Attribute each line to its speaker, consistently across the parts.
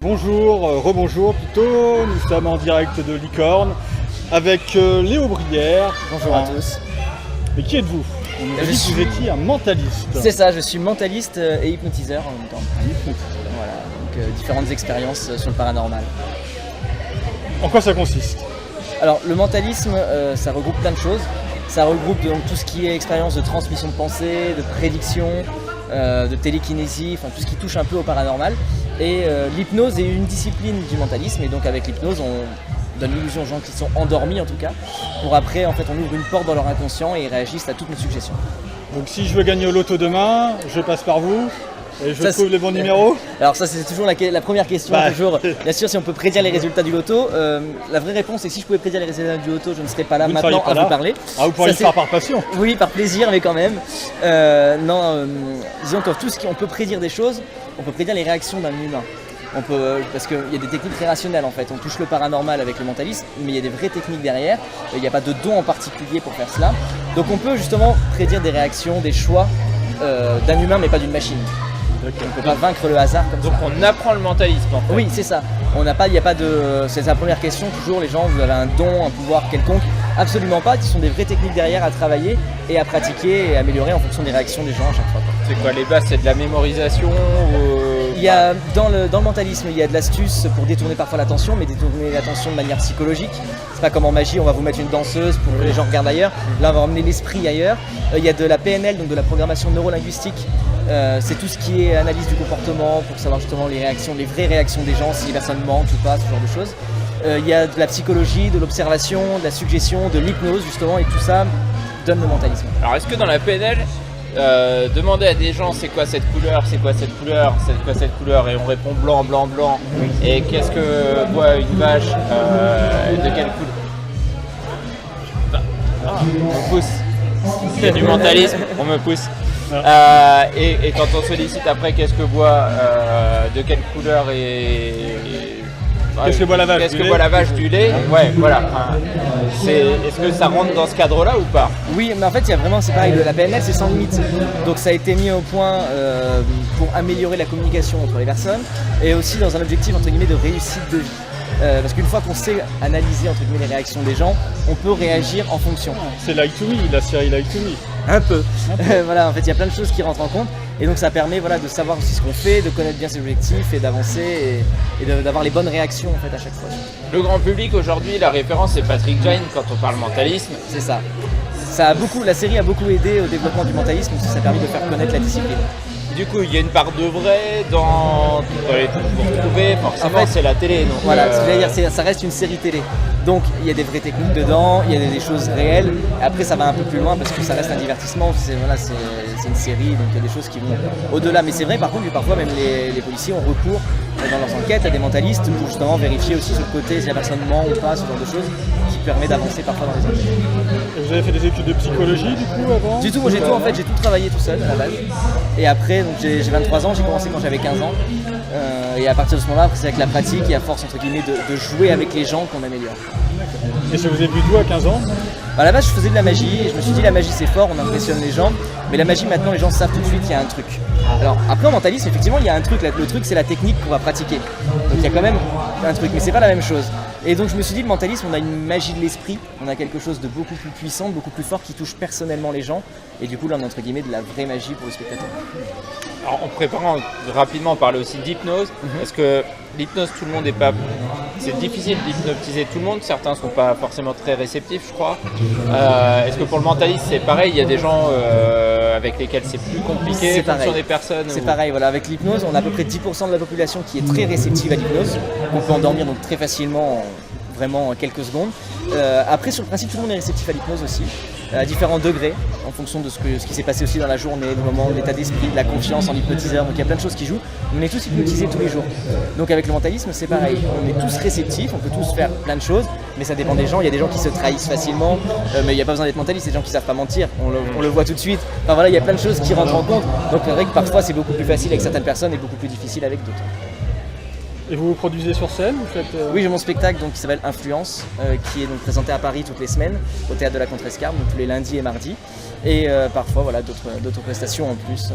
Speaker 1: Bonjour, rebonjour plutôt, nous sommes en direct de Licorne avec Léo Brière.
Speaker 2: Bonjour à tous.
Speaker 1: Mais qui êtes-vous? On nous a dit que vous étiez un mentaliste.
Speaker 2: C'est ça, je suis mentaliste et hypnotiseur en même temps. Voilà, donc différentes expériences sur le paranormal.
Speaker 1: En quoi ça consiste?
Speaker 2: Alors le mentalisme, ça regroupe plein de choses. Ça regroupe donc tout ce qui est expérience de transmission de pensée, de prédiction, de télékinésie, enfin tout ce qui touche un peu au paranormal. Et l'hypnose est une discipline du mentalisme, et donc avec l'hypnose on donne l'illusion aux gens qui sont endormis en tout cas, pour après en fait on ouvre une porte dans leur inconscient et ils réagissent à toutes nos suggestions.
Speaker 1: Donc si je veux gagner au loto demain, je passe par vous et je trouve les bons
Speaker 2: Ouais.
Speaker 1: numéros?
Speaker 2: Alors ça c'est toujours la première question, toujours. Bien sûr, si on peut prédire les résultats du loto, la vraie réponse est que si je pouvais prédire les résultats du loto, je ne serais pas là maintenant à vous parler.
Speaker 1: Ah, vous pourriez le faire par passion?
Speaker 2: Oui, par plaisir, mais quand même. Disons que tout ce qu'on peut prédire des choses, on peut prédire les réactions d'un humain. Parce qu'il y a des techniques très rationnelles en fait, on touche le paranormal avec le mentalisme, mais il y a des vraies techniques derrière, il n'y a pas de don en particulier pour faire cela. Donc on peut justement prédire des réactions, des choix d'un humain mais pas d'une machine. On ne peut pas vaincre le hasard comme ça.
Speaker 3: Donc on apprend le mentalisme en fait.
Speaker 2: Oui, c'est ça. C'est la première question, toujours les gens, vous avez un don, un pouvoir quelconque? Absolument pas, ce sont des vraies techniques derrière à travailler et à pratiquer et à améliorer en fonction des réactions des gens à chaque fois.
Speaker 3: C'est quoi les bases? C'est de la mémorisation
Speaker 2: Il y a, dans le mentalisme, il y a de l'astuce pour détourner parfois l'attention, mais détourner l'attention de manière psychologique. C'est pas comme en magie, on va vous mettre une danseuse pour que les gens regardent ailleurs. Là, on va emmener l'esprit ailleurs. Il y a de la PNL, donc de la programmation neurolinguistique. C'est tout ce qui est analyse du comportement pour savoir justement les réactions, les vraies réactions des gens, si les personnes mentent ou pas, ce genre de choses. Il y a de la psychologie, de l'observation, de la suggestion, de l'hypnose justement, et tout ça donne le mentalisme.
Speaker 3: Alors est-ce que dans la PNL, demander à des gens c'est quoi cette couleur, c'est quoi cette couleur, c'est quoi cette couleur, et on répond blanc, blanc, blanc, et qu'est-ce que voit une vache, de quelle couleur? On pousse. Il y a du mentalisme, on me pousse. Et quand on sollicite après qu'est-ce que voit, de quelle couleur
Speaker 1: qu'est-ce que boit la vache?
Speaker 3: Qu'est-ce que boit la vache du lait? Ouais, voilà. Est-ce que ça rentre dans ce cadre-là ou pas?
Speaker 2: Oui, mais en fait, il y a vraiment, c'est pareil, la PNL c'est sans limite. Donc ça a été mis au point pour améliorer la communication entre les personnes et aussi dans un objectif entre guillemets de réussite de vie. Parce qu'une fois qu'on sait analyser entre guillemets les réactions des gens, on peut réagir en fonction.
Speaker 1: C'est Like to Me, la série Like to Me.
Speaker 2: Un peu. Voilà, en fait, il y a plein de choses qui rentrent en compte. Et donc ça permet de savoir aussi ce qu'on fait, de connaître bien ses objectifs et d'avancer et d'avoir les bonnes réactions en fait à chaque fois.
Speaker 3: Le grand public aujourd'hui, la référence c'est Patrick Jane quand on parle mentalisme.
Speaker 2: C'est ça. La série a beaucoup aidé au développement du mentalisme, parce que ça a permis de faire connaître la discipline.
Speaker 3: Du coup, il y a une part de vrai dans les trucs que vous retrouvez, forcément en fait, c'est la télé. Donc
Speaker 2: voilà, ce que j'allais dire, ça reste une série télé. Donc il y a des vraies techniques dedans, il y a des choses réelles. Et après ça va un peu plus loin parce que ça reste un divertissement, c'est une série, donc il y a des choses qui vont au-delà. Mais c'est vrai par contre que parfois même les policiers ont recours dans leurs enquêtes à des mentalistes pour justement vérifier aussi sur le côté si la personne ment ou pas, ce genre de choses qui permet d'avancer parfois dans les enquêtes.
Speaker 1: Et vous avez fait des études de psychologie du coup avant?
Speaker 2: Du tout, moi j'ai tout travaillé tout seul à la base. Et après, donc j'ai 23 ans, j'ai commencé quand j'avais 15 ans. Et à partir de ce moment-là, c'est avec la pratique et à force entre guillemets de jouer avec les gens qu'on améliore.
Speaker 1: Et ça vous est venu d'où à 15 ans?
Speaker 2: À la base, je faisais de la magie et je me suis dit la magie c'est fort, on impressionne les gens. Mais la magie maintenant, les gens savent tout de suite qu'il y a un truc. Alors après en mentalisme, effectivement, il y a un truc. Le truc, c'est la technique qu'on va pratiquer. Donc il y a quand même un truc, mais c'est pas la même chose. Et donc je me suis dit, le mentalisme, on a une magie de l'esprit, on a quelque chose de beaucoup plus puissant, beaucoup plus fort qui touche personnellement les gens. Et du coup là on a entre guillemets de la vraie magie pour le spectateur.
Speaker 3: Alors en préparant rapidement, on parlait aussi d'hypnose. Est-ce que l'hypnose, tout le monde n'est pas... C'est difficile d'hypnotiser tout le monde, certains ne sont pas forcément très réceptifs je crois. Est-ce que pour le mentalisme c'est pareil, il y a des gens avec lesquels c'est plus compliqué, en fonction des personnes?
Speaker 2: C'est pareil, voilà. Avec l'hypnose, on a à peu près 10% de la population qui est très réceptive à l'hypnose. On peut endormir donc très facilement, vraiment en quelques secondes. Après sur le principe, tout le monde est réceptif à l'hypnose aussi, à différents degrés, en fonction de ce qui s'est passé aussi dans la journée, du moment, de l'état d'esprit, de la confiance en l'hypnotiseur. Donc il y a plein de choses qui jouent. On est tous hypnotisés tous les jours. Donc avec le mentalisme, c'est pareil. On est tous réceptifs, on peut tous faire plein de choses, mais ça dépend des gens. Il y a des gens qui se trahissent facilement, mais il n'y a pas besoin d'être mentaliste. C'est des gens qui savent pas mentir. On le voit tout de suite. Enfin voilà, il y a plein de choses qui rentrent en compte. Donc c'est vrai que parfois c'est beaucoup plus facile avec certaines personnes et beaucoup plus difficile avec d'autres.
Speaker 1: Et vous vous produisez sur scène, vous faites
Speaker 2: Oui, j'ai mon spectacle donc, qui s'appelle Influence, qui est donc présenté à Paris toutes les semaines, au Théâtre de la Contrescarpe, donc tous les lundis et mardis. Et parfois voilà, d'autres prestations en plus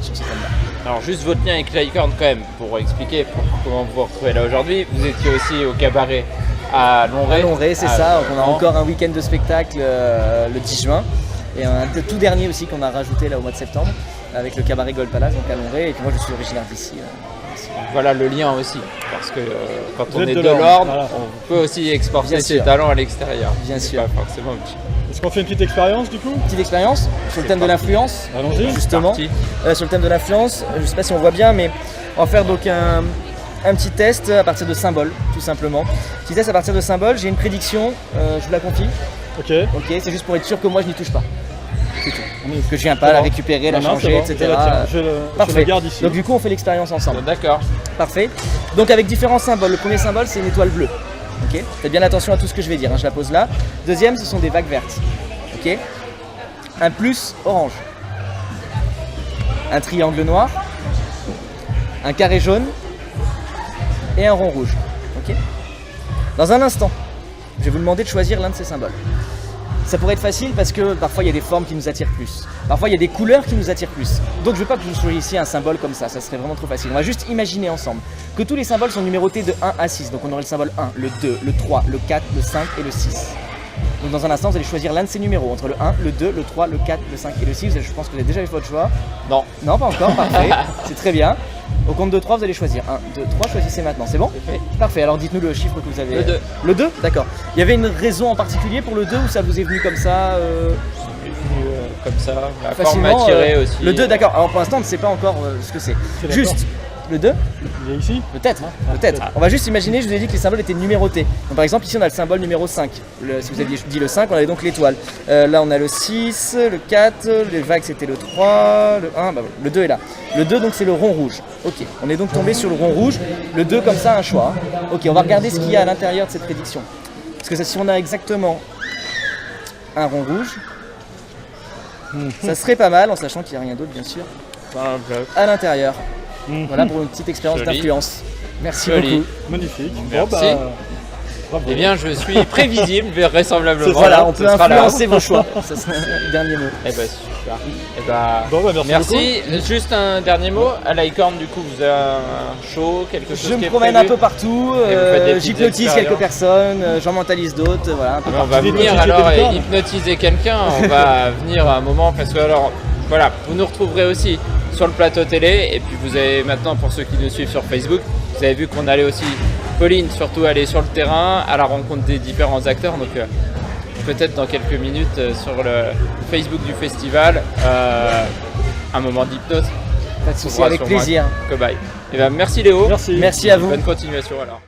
Speaker 2: sur ce thème-là.
Speaker 3: Alors juste votre lien avec la licorne quand même, pour expliquer comment vous vous retrouvez là aujourd'hui. Vous étiez aussi au cabaret à Lonray.
Speaker 2: À Lonray, c'est ça. Donc on a encore un week-end de spectacle le 10 juin. Et un tout dernier aussi qu'on a rajouté là au mois de septembre avec le cabaret Gold Palace, donc à Lonray. Et puis moi je suis originaire d'ici.
Speaker 3: Voilà le lien aussi, parce que quand
Speaker 1: Vous
Speaker 3: on
Speaker 1: êtes
Speaker 3: est
Speaker 1: de
Speaker 3: de
Speaker 1: l'Orne,
Speaker 3: l'Orne,
Speaker 1: voilà.
Speaker 3: on peut aussi exporter
Speaker 2: Bien
Speaker 3: ses
Speaker 2: sûr.
Speaker 3: talents à l'extérieur.
Speaker 2: Bien
Speaker 3: C'est
Speaker 2: sûr.
Speaker 3: pas forcément petit.
Speaker 1: Est-ce qu'on fait une petite expérience du coup?
Speaker 2: Petite expérience sur le thème de l'influence.
Speaker 1: Allons-y.
Speaker 2: Justement,
Speaker 3: Parti.
Speaker 2: sur le thème de l'influence, je ne sais pas si on voit bien, mais on va faire donc un petit test à partir de symboles, tout simplement. Petit test à partir de symboles, j'ai une prédiction, je vous la confie.
Speaker 1: Ok.
Speaker 2: Ok, c'est juste pour être sûr que moi je n'y touche pas. C'est tout. Que je viens
Speaker 1: C'est
Speaker 2: pas la
Speaker 1: bon.
Speaker 2: récupérer, la
Speaker 1: Non, non, c'est
Speaker 2: changer,
Speaker 1: bon.
Speaker 2: etc.
Speaker 1: Je la
Speaker 2: Parfait.
Speaker 1: garde ici.
Speaker 2: Donc du coup on fait l'expérience ensemble.
Speaker 3: D'accord.
Speaker 2: Parfait. Donc avec différents symboles. Le premier symbole c'est une étoile bleue. Ok. Faites bien attention à tout ce que je vais dire, hein, je la pose là. Deuxième, ce sont des vagues vertes. Ok. Un plus orange. Un triangle noir. Un carré jaune. Et un rond rouge. Ok. Dans un instant, je vais vous demander de choisir l'un de ces symboles. Ça pourrait être facile parce que parfois il y a des formes qui nous attirent plus. Parfois il y a des couleurs qui nous attirent plus. Donc je veux pas que vous choisissiez un symbole comme ça serait vraiment trop facile. On va juste imaginer ensemble que tous les symboles sont numérotés de 1 à 6. Donc on aurait le symbole 1, le 2, le 3, le 4, le 5 et le 6. Donc dans un instant vous allez choisir l'un de ces numéros entre le 1, le 2, le 3, le 4, le 5 et le 6. Je pense que vous avez déjà fait votre choix.
Speaker 3: Non.
Speaker 2: Non, pas encore, parfait. C'est très bien. Au compte de 3, vous allez choisir 1, 2, 3, choisissez maintenant, c'est bon?
Speaker 3: C'est fait.
Speaker 2: Parfait, alors dites-nous le chiffre que vous avez.
Speaker 3: Le 2.
Speaker 2: Le 2? D'accord. Il y avait une raison en particulier pour le 2 ou ça vous est venu comme ça
Speaker 3: Comme ça, la forme
Speaker 2: facilement
Speaker 3: m'a tiré aussi.
Speaker 2: Le 2, d'accord. Alors pour l'instant, on ne sait pas encore ce que c'est.
Speaker 1: C'est
Speaker 2: Juste, le 2?
Speaker 1: Il est ici.
Speaker 2: Peut-être, peut-être. On va juste imaginer, je vous ai dit que les symboles étaient numérotés. Donc, par exemple, ici on a le symbole numéro 5. Si vous aviez dit le 5, on avait donc l'étoile. Là on a le 6, le 4, les vagues c'était le 3, le 1, bah, voilà, le 2 est là. Le 2 donc c'est le rond rouge. Ok, on est donc tombé sur le rond rouge. Le 2 comme ça, un choix. Ok, on va regarder ce qu'il y a à l'intérieur de cette prédiction. Parce que si on a exactement un rond rouge, ça serait pas mal en sachant qu'il n'y a rien d'autre bien sûr à l'intérieur. Voilà pour une petite expérience
Speaker 3: Joli.
Speaker 2: d'influence. Merci
Speaker 3: Joli.
Speaker 2: beaucoup.
Speaker 1: Magnifique.
Speaker 3: Merci.
Speaker 1: Bravo.
Speaker 3: Eh bien, je suis prévisible, mais vraisemblablement.
Speaker 2: Voilà, on peut
Speaker 3: ce sera là.
Speaker 2: influencer vos choix. Ça sera le dernier mot.
Speaker 3: Eh ben super. Eh ben,
Speaker 1: Bon, bah, merci
Speaker 3: Juste un dernier mot. À la licorne, du coup, vous avez un show, quelque chose
Speaker 2: Je
Speaker 3: qui
Speaker 2: me
Speaker 3: est
Speaker 2: promène
Speaker 3: prévu
Speaker 2: un peu partout,
Speaker 3: Et vous faites des petites
Speaker 2: j'hypnotise
Speaker 3: expériences.
Speaker 2: quelques personnes, j'en mentalise d'autres, voilà. Un peu
Speaker 3: On va
Speaker 1: Des
Speaker 3: venir
Speaker 1: petits
Speaker 3: alors
Speaker 1: des licornes.
Speaker 3: hypnotiser quelqu'un. On va venir à un moment parce que alors voilà, vous nous retrouverez aussi sur le plateau télé et puis vous avez maintenant pour ceux qui nous suivent sur Facebook, vous avez vu qu'on allait aussi Pauline surtout aller sur le terrain à la rencontre des différents acteurs. Donc peut-être dans quelques minutes sur le Facebook du festival un moment d'hypnose.
Speaker 2: Pas de soucis,
Speaker 3: On va
Speaker 2: avec
Speaker 3: sûrement
Speaker 2: plaisir.
Speaker 3: être cobaye. Et ben merci Léo.
Speaker 1: Merci.
Speaker 2: Merci à vous.
Speaker 3: Bonne continuation alors.